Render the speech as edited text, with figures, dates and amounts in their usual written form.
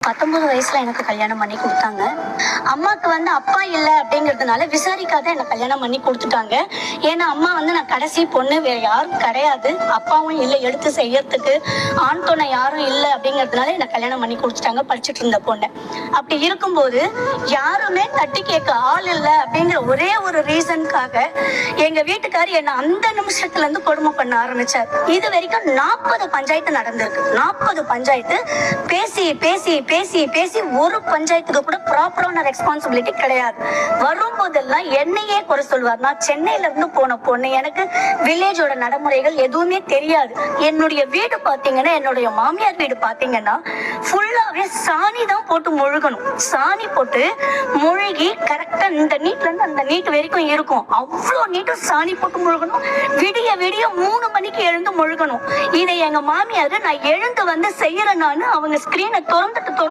19 வயசுல எனக்கு கல்யாணம் பண்ணி கொடுத்தாங்க. அம்மாக்கு அப்பா இல்லை அப்படிங்கிறதுனால விசாரிக்காத எனக்கு கல்யாணம் பண்ணி கொடுத்துட்டாங்க. ஏன்னா அம்மா நான் கடைசி பொண்ணு, வேற யாரும் கிடையாது, அப்பாவும் இல்லை எடுத்து செய்யறதுக்கு, ஆண் துணை யாரும் இல்லை அப்படிங்கிறதுனால எனக்கு கல்யாணம் பண்ணி கொடுத்துட்டாங்க படிச்சுட்டு இருந்த பொண்ணு. அப்படி இருக்கும்போது யாருமே தட்டி கேட்க ஆள் இல்லை அப்படிங்கிற ஒரே ஒரு ரீசனுக்காக எங்க வீட்டுக்காரர் என்னை அந்த நிமிஷத்துல இருந்து கொடுமை பண்ண ஆரம்பிச்சார். இது வரைக்கும் 40 பஞ்சாயத்து நடந்திருக்கு. 40 பஞ்சாயத்து பேசி பேசி பேசி பேசி ஒரு பஞ்சாயத்துக்கு கூட ப்ராப்பரான ரெஸ்பான்சிபிலிட்டி கிடையாது. வரும் போதெல்லாம் என்னையே குறை சொல்வார். நான் சென்னையில இருந்து போன பொண்ணு, எனக்கு வில்லேஜோட நடைமுறைகள் எதுவுமே தெரியாது. என்னுடைய வீடு பாத்தீங்கன்னா, என்னுடைய மாமியார் வீடு பாத்தீங்கன்னா ஃபுல்லாவே சாணி தான் போட்டு முழுகணும். சாணி போட்டு முழுகி கரெக்டா இந்த நீட்ல இருந்து அந்த நீட் வரைக்கும் இருக்கும். அவ்வளோ நீட்டும் சாணி போட்டு முழுகணும். விடிய விடிய 3 மணிக்கு எழுந்து முழுகணும். இதை எங்க மாமியார் நான் எழுந்து செய்யறேன்னு அவங்க ஸ்கிரீனை திறந்துட்டு